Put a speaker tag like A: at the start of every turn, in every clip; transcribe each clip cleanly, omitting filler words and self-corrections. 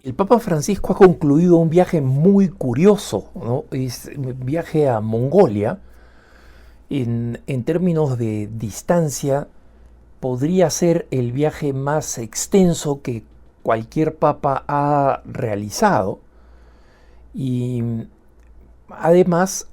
A: El Papa Francisco ha concluido un viaje muy curioso, ¿no? Es un viaje a Mongolia. En términos de distancia, podría ser el viaje más extenso que cualquier papa ha realizado. Y además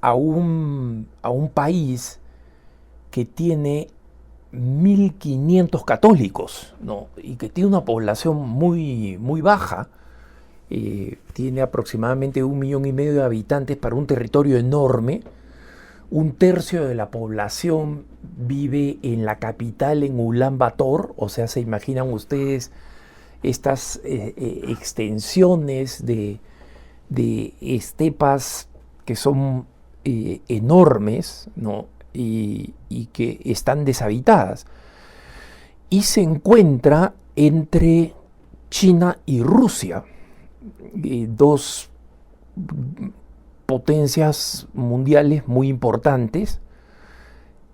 A: a un país que tiene 1.500 católicos, ¿no? Y que tiene una población muy, muy baja. Tiene aproximadamente 1,5 millones de habitantes para un territorio enorme. Un tercio de la población vive en la capital, en Ulan Bator. O sea, se imaginan ustedes estas extensiones de estepas que son enormes, ¿no? Y que están deshabitadas. Y se encuentra entre China y Rusia, dos potencias mundiales muy importantes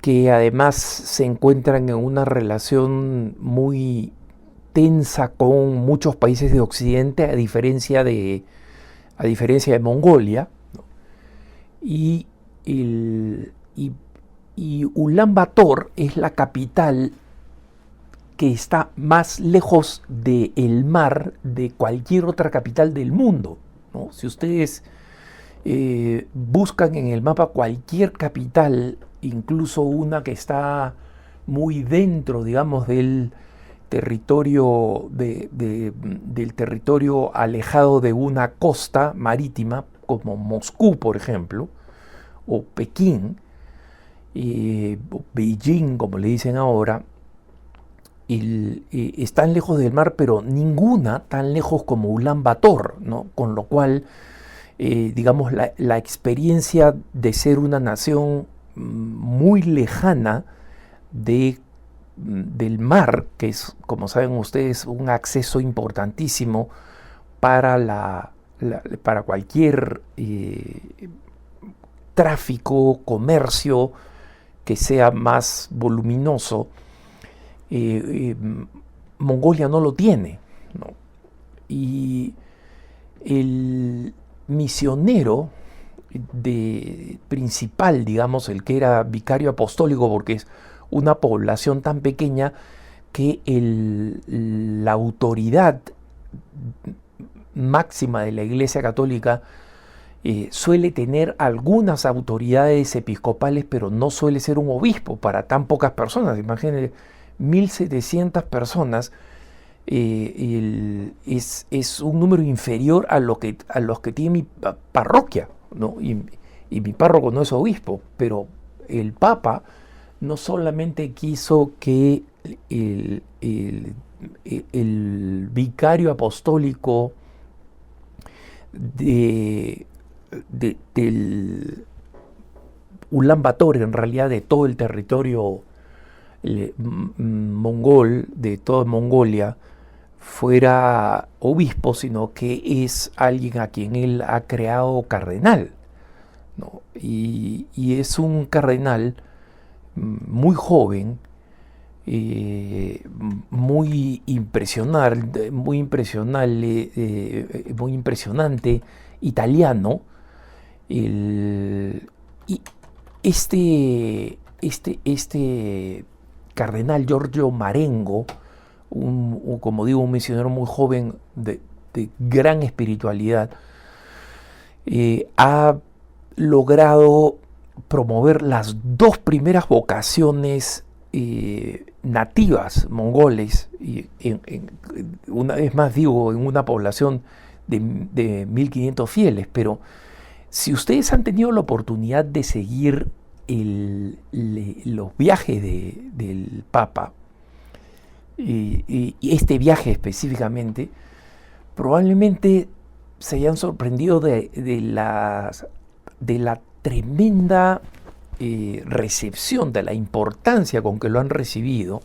A: que además se encuentran en una relación muy tensa con muchos países de Occidente, a diferencia de Mongolia, ¿no? Y, el, y, y Ulan Bator es la capital que está más lejos del mar de cualquier otra capital del mundo, ¿no? Si ustedes buscan en el mapa cualquier capital, incluso una que está muy dentro, digamos, del territorio, del territorio alejado de una costa marítima, como Moscú, por ejemplo, o Pekín, o Beijing, como le dicen ahora, están lejos del mar, pero ninguna tan lejos como Ulan Bator, ¿no? Con lo cual, digamos, la experiencia de ser una nación muy lejana del mar, que es, como saben ustedes, un acceso importantísimo para cualquier tráfico, comercio que sea más voluminoso. Mongolia no lo tiene, ¿no? Y el misionero principal, digamos, el que era vicario apostólico, porque es una población tan pequeña que la autoridad máxima de la Iglesia Católica suele tener algunas autoridades episcopales, pero no suele ser un obispo para tan pocas personas. Imagínense, 1.700 personas. Es un número inferior a los que tiene mi parroquia, ¿no? Y mi párroco no es obispo, pero el Papa no solamente quiso que el vicario apostólico del Ulan Bator, en realidad de todo el territorio mongol, de toda Mongolia, fuera obispo, sino que es alguien a quien él ha creado cardenal, ¿no? Y es un cardenal muy joven, muy impresionante, muy impresionante, italiano. Y este cardenal Giorgio Marengo, como digo, un misionero muy joven de gran espiritualidad, ha logrado promover las dos primeras vocaciones nativas mongoles, y una vez más digo, en una población de 1.500 fieles. Pero si ustedes han tenido la oportunidad de seguir los viajes del Papa, y este viaje específicamente, probablemente se hayan sorprendido de la tremenda recepción, de la importancia con que lo han recibido,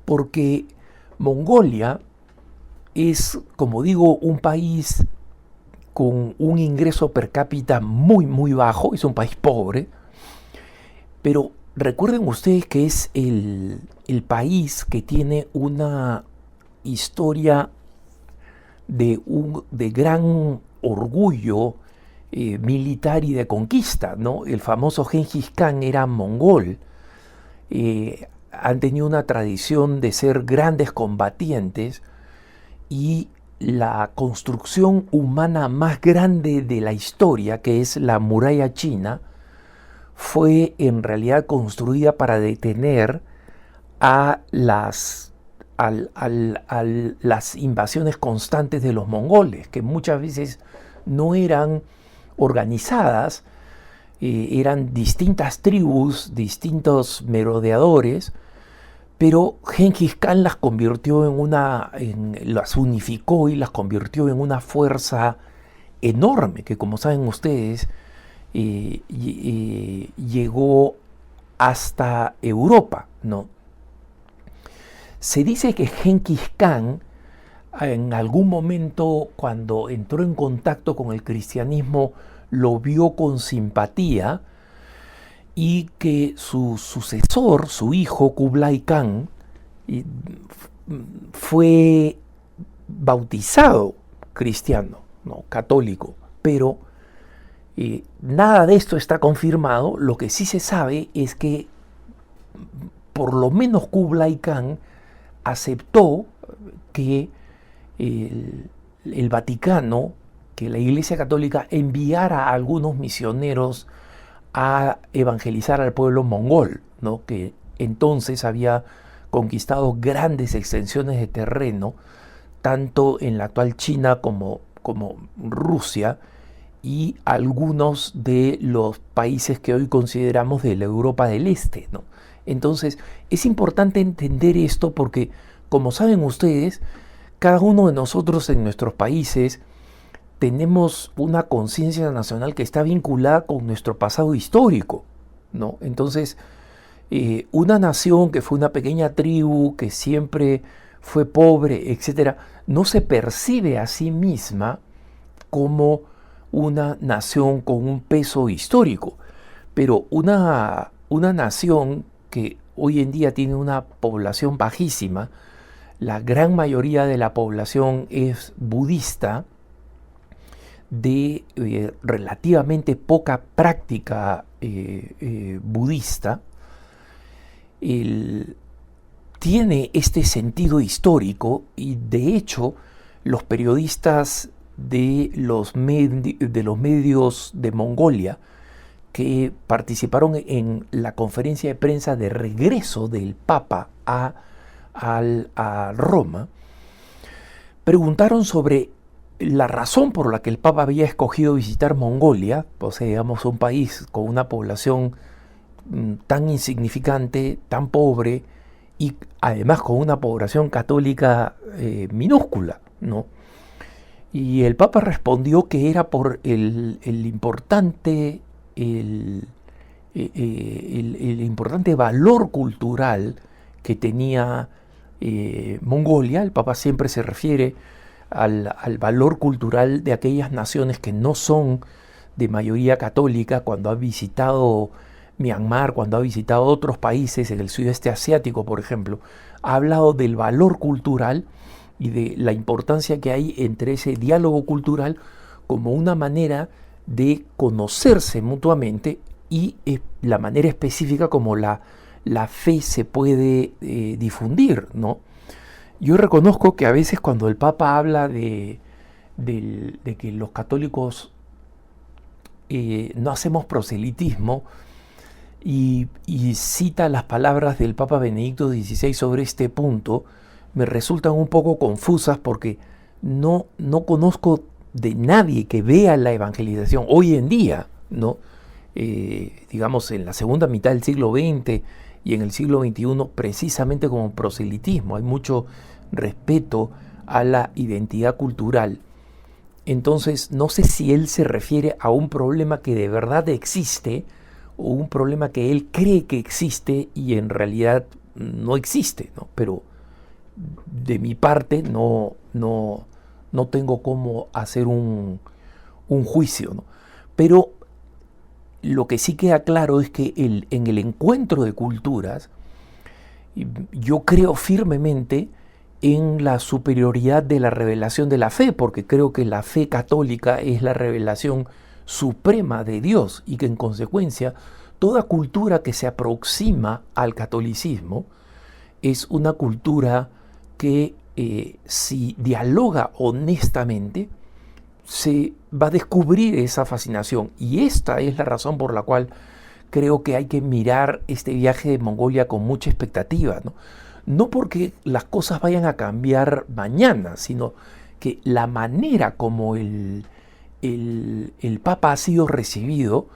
A: porque Mongolia es, como digo, un país con un ingreso per cápita muy, muy bajo, es un país pobre, pero recuerden ustedes que es el país que tiene una historia de gran orgullo militar y de conquista, ¿no? El famoso Gengis Khan era mongol. Han tenido una tradición de ser grandes combatientes, y la construcción humana más grande de la historia, que es la muralla china, fue en realidad construida para detener a las invasiones constantes de los mongoles, que muchas veces no eran organizadas, eran distintas tribus, distintos merodeadores, pero Gengis Khan las convirtió las unificó y las convirtió en una fuerza enorme que, como saben ustedes, llegó hasta Europa, ¿no? Se dice que Gengis Khan, en algún momento, cuando entró en contacto con el cristianismo, lo vio con simpatía, y que su sucesor, su hijo Kublai Khan, fue bautizado cristiano, ¿no? Católico, pero nada de esto está confirmado. Lo que sí se sabe es que por lo menos Kublai Khan aceptó que el Vaticano, que la Iglesia Católica enviara a algunos misioneros a evangelizar al pueblo mongol, ¿no? Que entonces había conquistado grandes extensiones de terreno, tanto en la actual China como Rusia, y algunos de los países que hoy consideramos de la Europa del Este, ¿no? Entonces es importante entender esto porque, como saben ustedes, cada uno de nosotros en nuestros países tenemos una conciencia nacional que está vinculada con nuestro pasado histórico, ¿no? Entonces, una nación que fue una pequeña tribu, que siempre fue pobre, etcétera, no se percibe a sí misma como una nación con un peso histórico. Pero una nación que hoy en día tiene una población bajísima, la gran mayoría de la población es budista, de relativamente poca práctica budista, tiene este sentido histórico, y de hecho los periodistas de los medios de Mongolia que participaron en la conferencia de prensa de regreso del Papa a Roma, preguntaron sobre la razón por la que el Papa había escogido visitar Mongolia, o sea, digamos, un país con una población tan insignificante, tan pobre, y además con una población católica minúscula, ¿no? Y el Papa respondió que era por el importante valor cultural que tenía Mongolia. El Papa siempre se refiere al valor cultural de aquellas naciones que no son de mayoría católica, cuando ha visitado Myanmar, cuando ha visitado otros países en el sudeste asiático, por ejemplo. Ha hablado del valor cultural y de la importancia que hay entre ese diálogo cultural como una manera de conocerse mutuamente, y la manera específica como la fe se puede difundir, ¿no? Yo reconozco que a veces cuando el Papa habla de que los católicos no hacemos proselitismo, y cita las palabras del Papa Benedicto XVI sobre este punto, me resultan un poco confusas, porque no conozco de nadie que vea la evangelización hoy en día, ¿no? Digamos, en la segunda mitad del siglo XX y en el siglo XXI, precisamente como proselitismo. Hay mucho respeto a la identidad cultural. Entonces, no sé si él se refiere a un problema que de verdad existe, o un problema que él cree que existe y en realidad no existe, ¿no? Pero de mi parte no tengo cómo hacer un juicio, ¿no? Pero lo que sí queda claro es que en el encuentro de culturas, yo creo firmemente en la superioridad de la revelación de la fe, porque creo que la fe católica es la revelación suprema de Dios y que en consecuencia toda cultura que se aproxima al catolicismo es una cultura que si dialoga honestamente se va a descubrir esa fascinación, y esta es la razón por la cual creo que hay que mirar este viaje de Mongolia con mucha expectativa, ¿no? No porque las cosas vayan a cambiar mañana, sino que la manera como el Papa ha sido recibido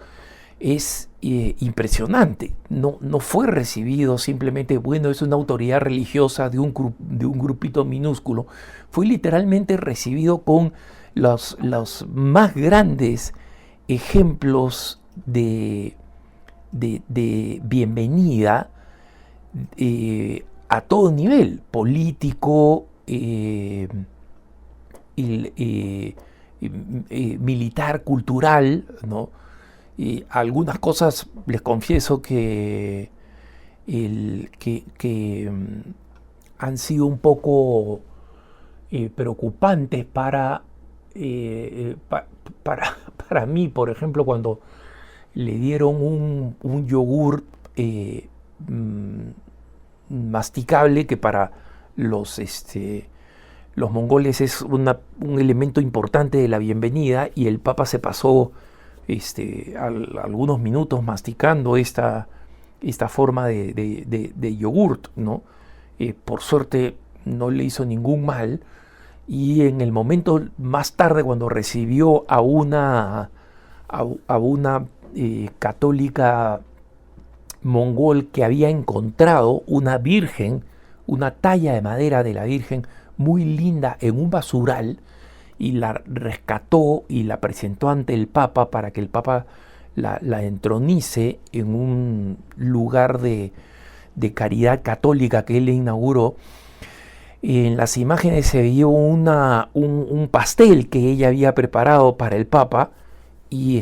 A: es impresionante. No fue recibido simplemente, bueno, es una autoridad religiosa de un grupito minúsculo. Fue literalmente recibido con los más grandes ejemplos de bienvenida a todo nivel, político, militar, cultural, ¿no? Y algunas cosas les confieso que han sido un poco preocupantes para mí. Por ejemplo, cuando le dieron un yogur masticable, que para los mongoles es un elemento importante de la bienvenida, y el Papa se pasó algunos minutos masticando esta forma de yogurt, ¿no? Por suerte no le hizo ningún mal, y en el momento más tarde, cuando recibió a una católica mongol que había encontrado una virgen, una talla de madera de la Virgen muy linda en un basural, y la rescató y la presentó ante el Papa para que el Papa la entronice en un lugar de caridad católica que él le inauguró. En las imágenes se vio un pastel que ella había preparado para el Papa, y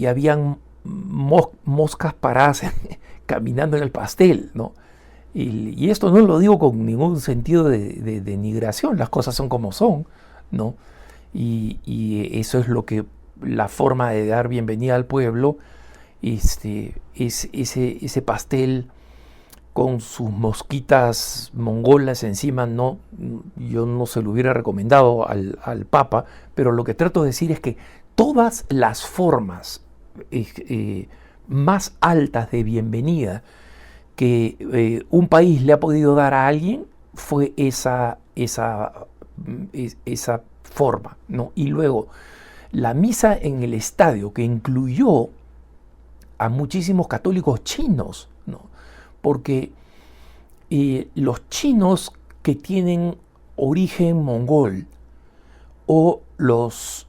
A: habían moscas paradas caminando en el pastel, ¿no? Y esto no lo digo con ningún sentido de denigración, las cosas son como son, ¿no? Y eso es la forma de dar bienvenida al pueblo, es ese pastel con sus mosquitas mongolas encima. No, yo no se lo hubiera recomendado al Papa, pero lo que trato de decir es que todas las formas más altas de bienvenida que un país le ha podido dar a alguien fue esa forma, ¿no? Y luego la misa en el estadio, que incluyó a muchísimos católicos chinos, ¿no? Porque los chinos que tienen origen mongol, o los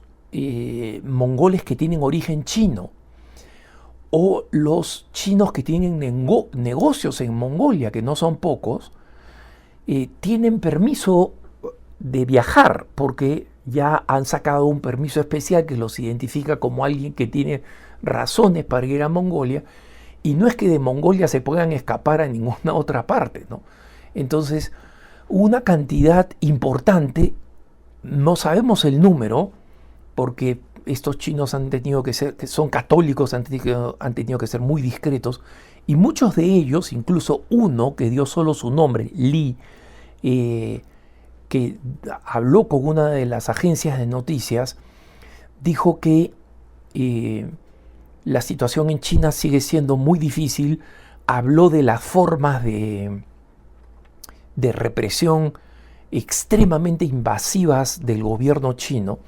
A: mongoles que tienen origen chino, o los chinos que tienen negocios en Mongolia, que no son pocos, tienen permiso de viajar, porque ya han sacado un permiso especial que los identifica como alguien que tiene razones para ir a Mongolia, y no es que de Mongolia se puedan escapar a ninguna otra parte, ¿no? Entonces, una cantidad importante, no sabemos el número, porque estos chinos han tenido que ser, que son católicos, han tenido que ser muy discretos, y muchos de ellos, incluso uno que dio solo su nombre, Li, que habló con una de las agencias de noticias, dijo que la situación en China sigue siendo muy difícil. Habló de las formas de represión extremadamente invasivas del gobierno chino,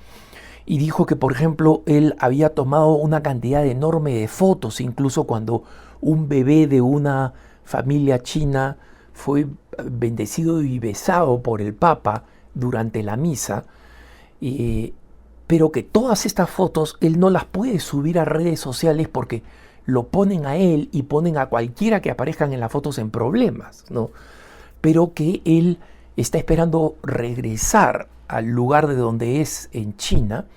A: y dijo que, por ejemplo, él había tomado una cantidad enorme de fotos, incluso cuando un bebé de una familia china fue bendecido y besado por el Papa durante la misa, pero que todas estas fotos él no las puede subir a redes sociales porque lo ponen a él y ponen a cualquiera que aparezcan en las fotos en problemas, ¿no? Pero que él está esperando regresar al lugar de donde es, en China,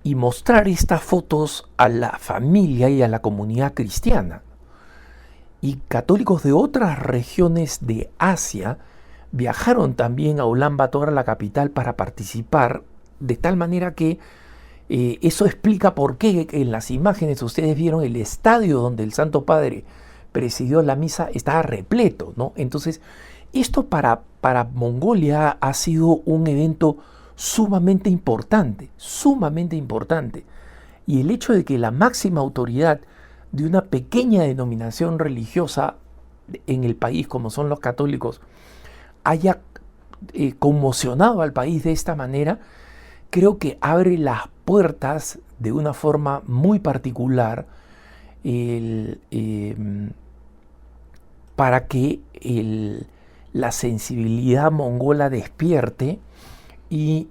A: y mostrar estas fotos a la familia y a la comunidad cristiana. Y católicos de otras regiones de Asia viajaron también a Ulan Bator, a la capital, para participar, de tal manera que eso explica por qué en las imágenes ustedes vieron el estadio donde el Santo Padre presidió la misa estaba repleto, ¿no? Entonces, esto para Mongolia ha sido un evento sumamente importante, sumamente importante. Y el hecho de que la máxima autoridad de una pequeña denominación religiosa en el país, como son los católicos, haya conmocionado al país de esta manera, creo que abre las puertas de una forma muy particular para que la sensibilidad mongola despierte y,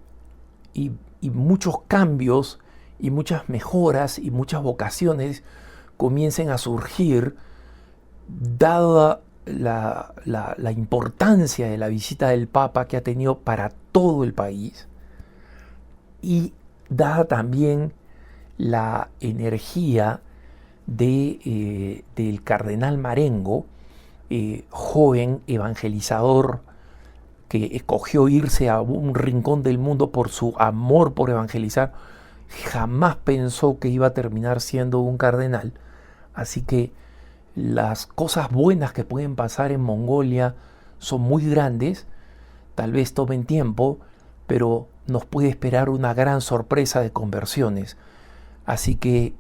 A: y muchos cambios y muchas mejoras y muchas vocaciones comiencen a surgir, dada la importancia de la visita del Papa que ha tenido para todo el país, y dada también la energía del cardenal Marengo, joven evangelizador que escogió irse a un rincón del mundo por su amor por evangelizar. Jamás pensó que iba a terminar siendo un cardenal. Así que las cosas buenas que pueden pasar en Mongolia son muy grandes, tal vez tomen tiempo, pero nos puede esperar una gran sorpresa de conversiones. Así que,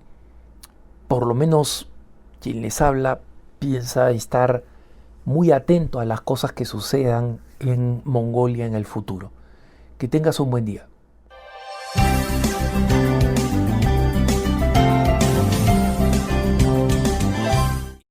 A: por lo menos, quien les habla piensa estar muy atento a las cosas que sucedan en Mongolia en el futuro. Que tengas un buen día.